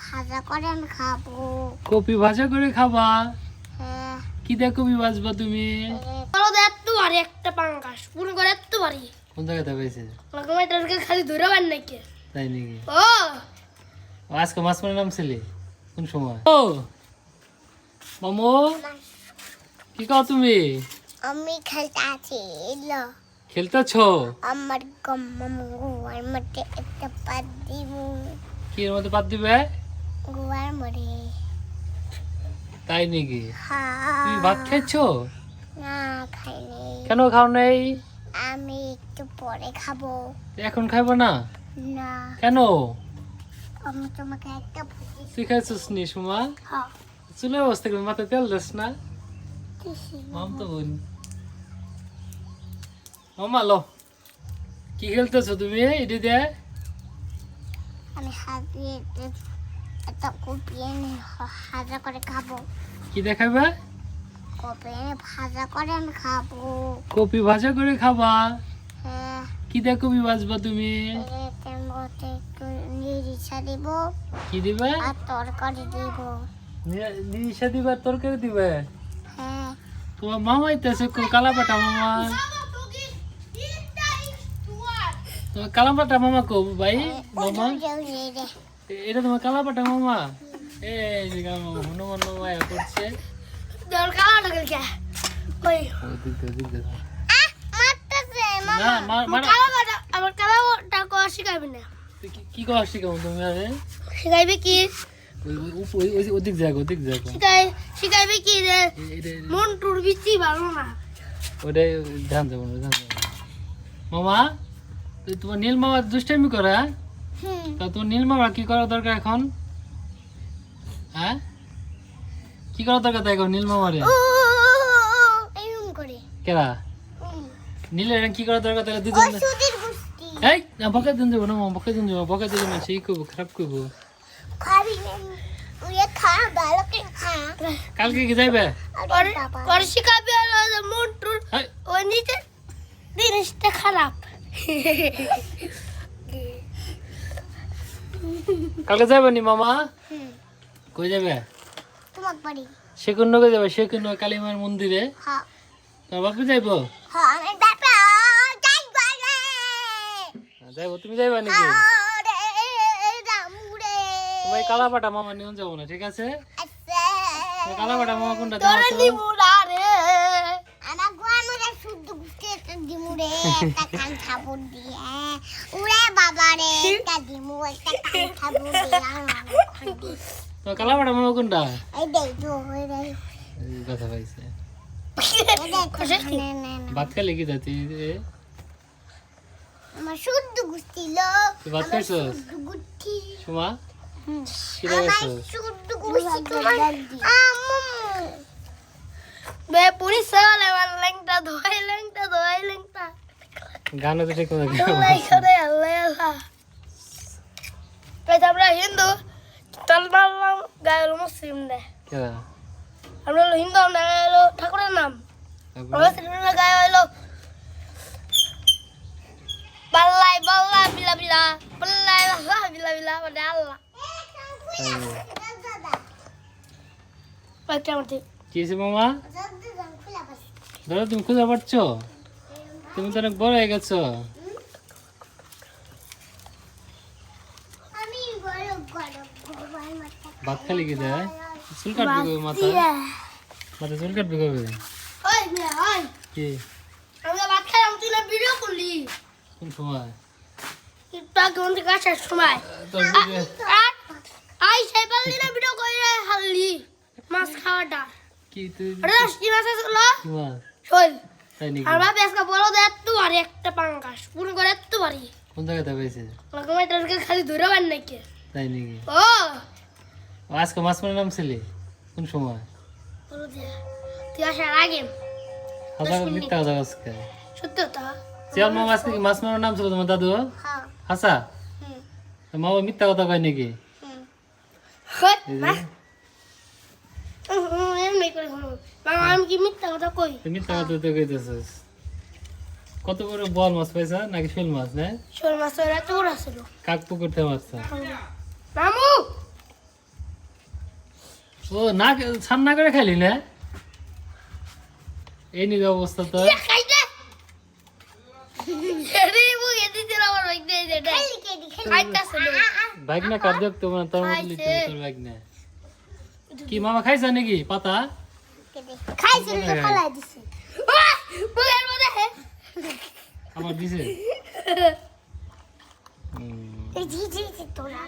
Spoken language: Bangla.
ভাজা করে আমি খাবো। কপি ভাজা করে খাবা? হ্যাঁ। কি দিয়ে কপি ভাজবা তুমি? বলো তো এত ভারী একটা পাঙ্গাস, পুরো করে এত ভারী। কোন জায়গাতে পাইছে? আমাকে এটাকে খালি ধরে বার নাকি? তাই নাকি? ও আজকে মাছ মারার নাম ছেলে কোন সময়? ও মামু, কি খাও তুমি? আমি খেলতে আছি। এলো খেলতেছো? আমার মামু গোয়ার মধ্যে একটা পাত দিব। কি এর মধ্যে পাত দিবে? গোয়ার মধ্যে। তাই নাকি? হ্যাঁ। তুমি ভাত খাইছো? না খাইনি। কেন খাও নাই? আমি একটু পরে খাবো। এখন খাইবো না? না কেন? আমি তোমাকে একটা ভুজি। তুই খাইছিস নি সুমা? হ্যাঁ। চুলের অবস্থা করে মাথায় তেল দিস না? দিছি মাম বাবু। তো বোন। মামা লো, কি খেলতেছো তুমি এটি দিয়ে? আমি হাতে একটা কপি এনে ভাজা করে খাবো। কি দেখাবে? কপি এনে ভাজা করে আমি খাবো। কপি ভাজা করে খাবা? হ্যাঁ। কি দিয়ে কপি ভাজবা তুমি? এর মধ্যে একটু নিরিশা দিব কি দিবে? আর তরকারি দিব। নিশা দিবে, তরকারি দিবে? হ্যাঁ। তোমার মামা আইতেছে, কালা পাটা মামা। তোমার কালা পাটা মামা কো ভাই? মামা এটা তোমার কালা পাটা মামা? এই যে মামা হনুমান মামা করছে। না আমার কালাটা শিখাইবি না। কি করা শিখাবো তুমি? আরে শিখাইবি কি? ওদিক যাগো, ওদিক যাগো। শিখাইবি কি রে? মন টুর বিচি ভালো না। ওটাই ধ্যান যাবো, ধ্যান যাবো। মামা তোমার নীল মামা দুষ্টামি করে? তা তোমার নীল মামা কি করা দরকার এখন? হ্যাঁ, কি করা দরকার তাই এখন নীল মামারে? এরকম করে কেরা নীলের কি করা দরকার তাহলে দুজন? এই না বকা দিন যাবো না মামা, বকা দিন যাবো। বকা দিলে মানুষ এই করবো, খারাপ করবো। খাবি না তুই খা ভালো করে খা। কালকে কি যাইবে? আর শিখাবি আর মন টুর ওই নিচে জিনিসটা খারাপ। কালকে যাবে নি মামা? কই যাবে? তোমার বাড়ি। সেকুন্ন কই যাবে? সেকুন্ন কালীমার মন্দিরে। হ্যাঁ তোমার বাপু যাইবো? হ্যাঁ আমি বাবা যাইবা রে। যাইবো, তুমি যাইবা নাকি? তোমার কালা পাটা মামা নিয়ে যাবো না, ঠিক আছে? কালা পাটা মামা কোনটা? তোরে নিমুরা রে আমার গোয়া মরে শুদ্ধ গুতে একটা দিমুরে একটা কান খাবুর দিয়ে উড়ে বাবা রে একটা দিমু একটা কান খাবুর দিয়ে তোমার কালা পাটা মামা কোনটা? এই দেখ তো ওই রে এই কথা পাইছে। এই দেখ খুশি না না ভাত খালি কি দাতি? আমার শুদ্ধ গুছিল তুই ভাত খাইছো? গুটি সুমা কি আমার খাইছো? শুদ্ধ গুছি তোমার আম্মু বে পুলিশ সালে লেংটা ধোয় লেংটা গান তো ঠিক মতো আল্লাহ করে আল্লাহ পেট আমরা হিন্দু তালমালাম গায়ের মুসলিম নে কেরা আমরা হলো হিন্দু আমরা হলো ঠাকুরের নাম আমরা গায়ে হলো বাল্লাই বাল্লা বিলা বিলা বাল্লাই বাল্লা বিলা বিলা মানে আল্লাহ পেট আমাদের কি হয়েছে মামা? দাদা তুমি খুঁজে পাচ্ছো? তুমি তো অনেক বড় হয়ে গেছো। ভাত খালি কি দেয়? চুল কাটবি কবে? মাথা চুল কাটবি কবে? কি আমরা ভাত খাইলাম তুই না ভিডিও করলি কোন সময়? একটু আগে গাছের সময় তোর ভিডিও আই সেই পারলি না ভিডিও করে হারলি মাছ খাওয়াটা কি তুই আরে কি মাছ আসলো কি মাছ? শোল তাই নাকি? আর বাবা আজকে বড় দে এত ভারী একটা পাঙ্গাস পুরো করে এত ভারী কোন জায়গাতে পাইছে? আমাকে এটাকে খালি ধরে বার নাকি? তাই নাকি? ও আজকে মাছ মারার নাম ছেলে কোন সময়? বলো দে তুই আসার আগে হাসা মিথ্যা কথা আজকে। সত্য তো শিয়াল মামা আজকে কি মাছ মারার নাম ছিল তোমার দাদু? হ্যাঁ হাসা মামা মিথ্যা কথা কয় নাকি? হট এই মা যে এমনি করে হলো বাবা আমি কি মিথ্যা কথা কই তুই মিথ্যা কথা তো কইতেছিস। কত বড় বল মাছ পাইছা নাকি শোল মাছ? না শোল মাছ ওরা তো ওরা ছিল কাক পুকুর থেকে মাছ। মামু ও না ছান না করে খাইলি না এই নিয়ে অবস্থা তো খাইতে এরে মুখে দিতে আমার বাইক দে দে খাইতাছে বাইক না কাট দেখ তো তোর মতলি তোর বাইক না কি মামা খাইছা নাকি পাতা খাইছে খালাই দিছে মুখের মধ্যে আমার দিছে এই জি জি তোরা